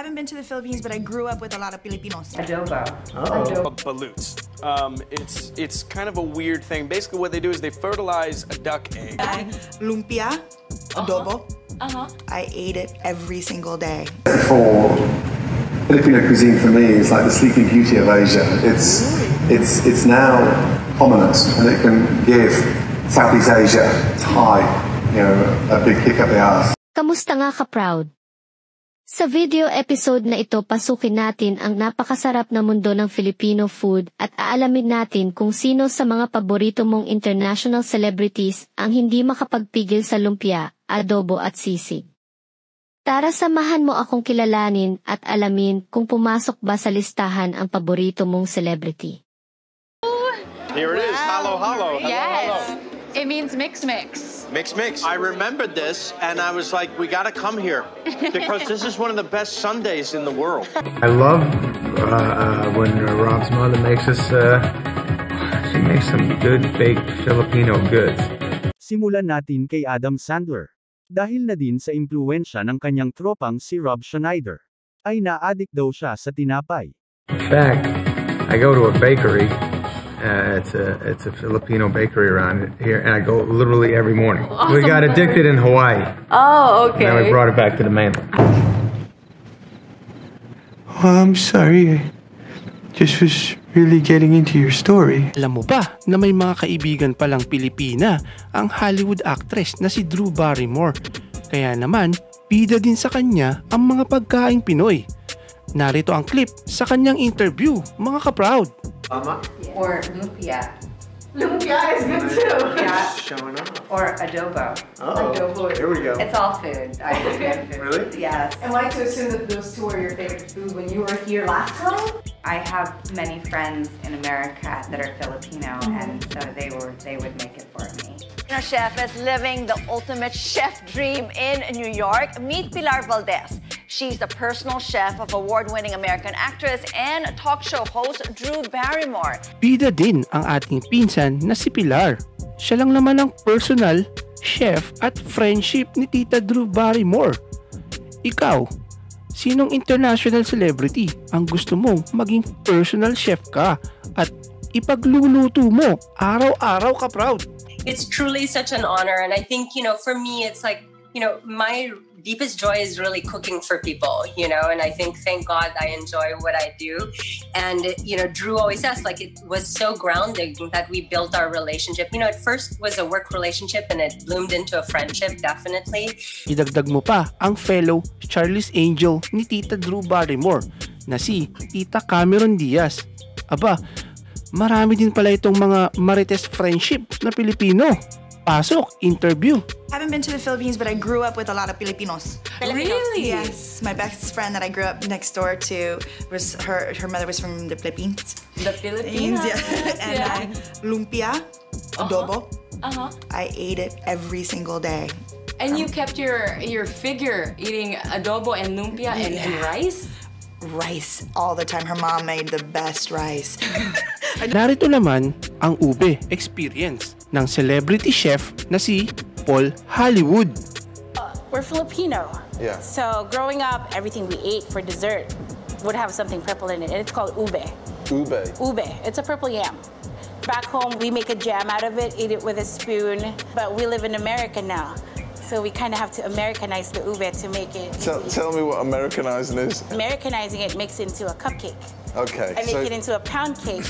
Haven't been to the Philippines, but I grew up with a lot of Filipinos. Adobo. Balutes. It's kind of a weird thing. Basically, what they do is they fertilize a duck egg. Lumpia, adobo. I ate it every single day. For Filipino cuisine, for me, is like the sleeping beauty of Asia. It's now prominent, and it can give Southeast Asia, Thai, a big kick up the arse. Kamusta nga ka-proud? Sa video episode na ito, pasukin natin ang napakasarap na mundo ng Filipino food at aalamin natin kung sino sa mga paborito mong international celebrities ang hindi makapagpigil sa lumpia, adobo at sisig. Tara, samahan mo akong kilalanin at alamin kung pumasok ba sa listahan ang paborito mong celebrity. Here it is. Halo, halo. Yes. Hello. It means mix. Mix. I remembered this, and I was like, we got to come here because this is one of the best Sundays in the world. I love when Rob's mother makes us, she makes some good baked Filipino goods. Simulan natin kay Adam Sandler. Dahil na din sa impluwensya ng kanyang tropang si Rob Schneider, ay na-addict daw siya sa tinapay. In fact, I go to a bakery. It's a Filipino bakery around here, and I go literally every morning. Awesome. We got addicted in Hawaii. Oh, okay. And then we brought it back to the mainland. Oh, I'm sorry. Just was really getting into your story. Alam mo ba na may mga kaibigan palang Pilipina ang Hollywood actress na si Drew Barrymore? Kaya naman, bida din sa kanya ang mga pagkaing Pinoy. Narito ang clip sa kanyang interview, mga ka-proud. Or lumpia. Lumpia is good too. Yeah. Showing up. Or adobo. Adobo. Here we go. It's all food. I love food. Really? Yes. Am I to assume that those two are your favorite food when you were here last time? I have many friends in America that are Filipino, and so they would make it for me. Our chef is living the ultimate chef dream in New York. Meet Pilar Valdez. She's the personal chef of award-winning American actress and talk show host Drew Barrymore. Bida din ang ating pinsan na si Pilar. Siya lang naman ang personal chef at friendship ni Tita Drew Barrymore. Ikaw, sinong international celebrity ang gusto mong maging personal chef ka at ipagluluto mo araw-araw ka proud? It's truly such an honor, and I think, for me, it's like, my deepest joy is really cooking for people, and I think, thank God, I enjoy what I do. And, Drew always says, it was so grounding that we built our relationship. At first was a work relationship and it bloomed into a friendship, definitely. Idagdag mo pa ang fellow Charlie's Angel ni Tita Drew Barrymore na si Tita Cameron Diaz. Aba, marami din pala itong mga marites friendship na Pilipino. Pasok, interview. Haven't been to the Philippines, but I grew up with a lot of Filipinos. Really? Yes. My best friend that I grew up next door to was her mother was from the Philippines. The Philippines? Yeah. And lumpia, adobo. I ate it every single day. And you kept your figure eating adobo and lumpia and rice? Rice all the time. Her mom made the best rice. Narito naman ang ube experience ng celebrity chef na si Paul Hollywood. We're Filipino. Yeah. So growing up, everything we ate for dessert would have something purple in it, and it's called ube. Ube. Ube. It's a purple yam. Back home, we make a jam out of it, eat it with a spoon, but we live in America now. So we kind of have to Americanize the ube to make it. Tell me what Americanizing is. Americanizing it makes it into a cupcake. Okay. I make it into a pound cake.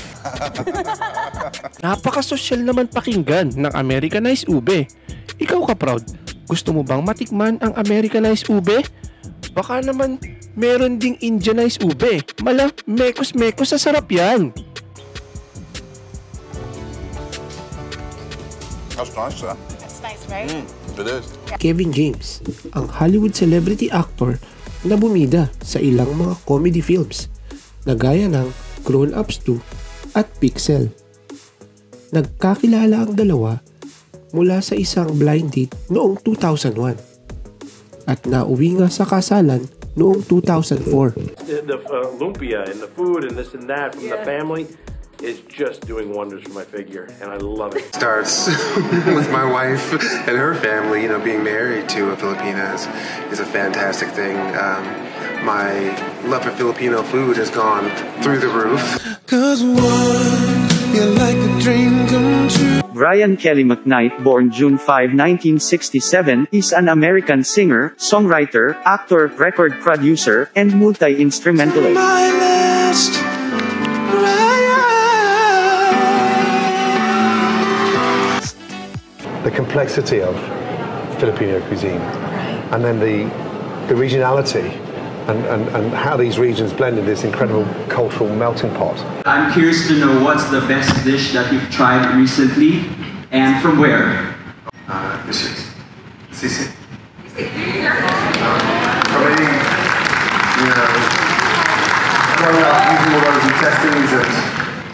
Napaka-social naman pakinggan ng Americanized ube. Ikaw ka proud. Gusto mo bang matikman ang Americanized ube? Baka naman meron ding Indianized ube. Mala, mekos-mekos sa sarap yan. That's nice, sir. That's nice, right? It is. Kevin James, ang Hollywood celebrity actor na bumida sa ilang mga comedy films na gaya ng Grown Ups 2 at Pixel. Nagkakilala ang dalawa mula sa isang blind date noong 2001 at nauwi nga sa kasalan noong 2004. The lumpia and the food and this and that from the family is just doing wonders for my figure, and I love it. Starts with my wife and her family. Being married to a Filipina is a fantastic thing. my love for Filipino food has gone through the roof. 'Cause you're like a dream come true. Brian Kelly McKnight, born June 5, 1967, is an American singer, songwriter, actor, record producer, and multi-instrumentalist. The complexity of Filipino cuisine, and then the regionality, and how these regions blend in this incredible cultural melting pot. I'm curious to know what's the best dish that you've tried recently, and from where? This is Sisi. For me, you know, growing up using all those intestines,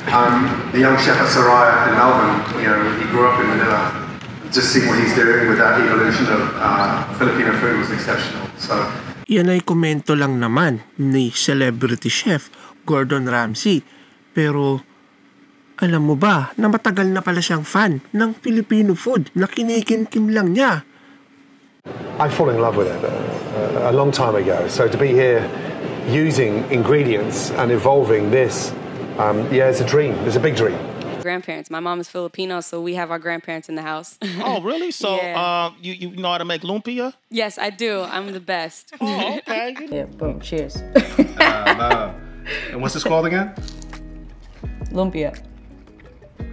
and the young chef at Soraya in Melbourne, you know, he grew up in Manila. Just seeing what he's doing with that evolution of Filipino food was exceptional. So. Yan ay komento lang naman ni celebrity chef Gordon Ramsay. Pero alam mo ba na matagal na pala siyang fan ng Filipino food na kinikintim lang niya? I fell in love with it a long time ago. So to be here using ingredients and evolving this, yeah, it's a dream. It's a big dream. Grandparents. My mom is Filipino, so we have our grandparents in the house. Oh, really? So, yeah. You know how to make lumpia? Yes, I do. I'm the best. Oh, okay. Yeah, boom, cheers. And what's this called again? Lumpia.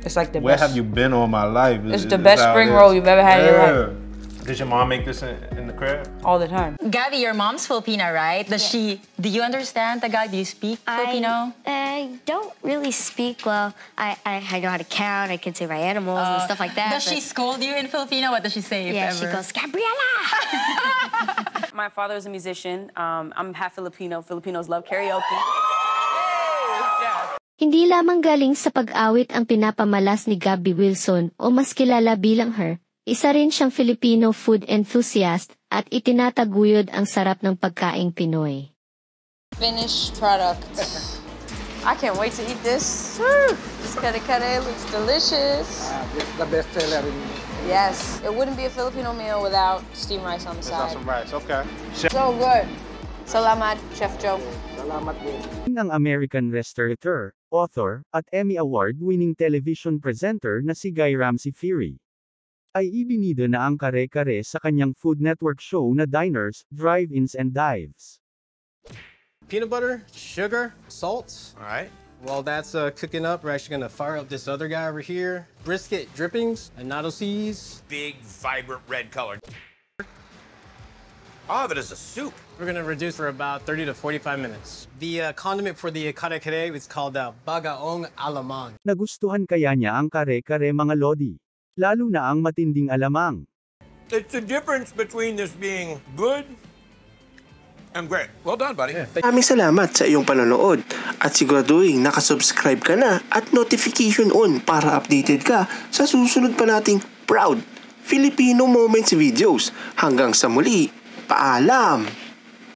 It's like the Where best. have you been all my life? It's the best spring roll you've ever had in your life. Did your mom make this in the crib? All the time. Gabby, your mom's Filipina, right? Do you understand Tagalog? Do you speak Filipino? I don't really speak well. I know how to count. I can say my animals and stuff like that. Does she scold you in Filipino? What does she say? Yeah, she goes, Gabriela! My father is a musician. I'm half Filipino. Filipinos love karaoke. Hindi lamang galing sa pag-awit ang pinapamalas ni Gabby Wilson o mas kilala bilang Her. Isa rin siyang Filipino food enthusiast at itinataguyod ang sarap ng pagkaing Pinoy. Finished product. I can't wait to eat this. Woo! This kare-kare looks delicious. This is the best seller in Yes, it wouldn't be a Filipino meal without steamed rice on the side. Some rice, okay. So good. Salamat, Chef Joe. Salamat din. Ang American restaurateur, author, at Emmy Award-winning television presenter na si Guy Ramsey Fury ay ibinido na ang kare-kare sa kanyang Food Network show na Diners, Drive-Ins and Dives. Peanut butter, sugar, salt. All right. While that's cooking up, we're actually gonna fire up this other guy over here. Brisket drippings, annatto seeds. Big, vibrant red color. All of it is a soup. We're gonna reduce for about 30 to 45 minutes. The condiment for the kare-kare is called bagaong alamang. Nagustuhan kaya niya ang kare-kare mga lodi? Lalo na ang matinding alamang. It's the difference between this being good and great. Well done, buddy. Maraming salamat sa iyong panonood at siguraduhin nakasubscribe ka na at notification on para updated ka sa susunod pa nating Proud Filipino Moments videos. Hanggang sa muli, paalam!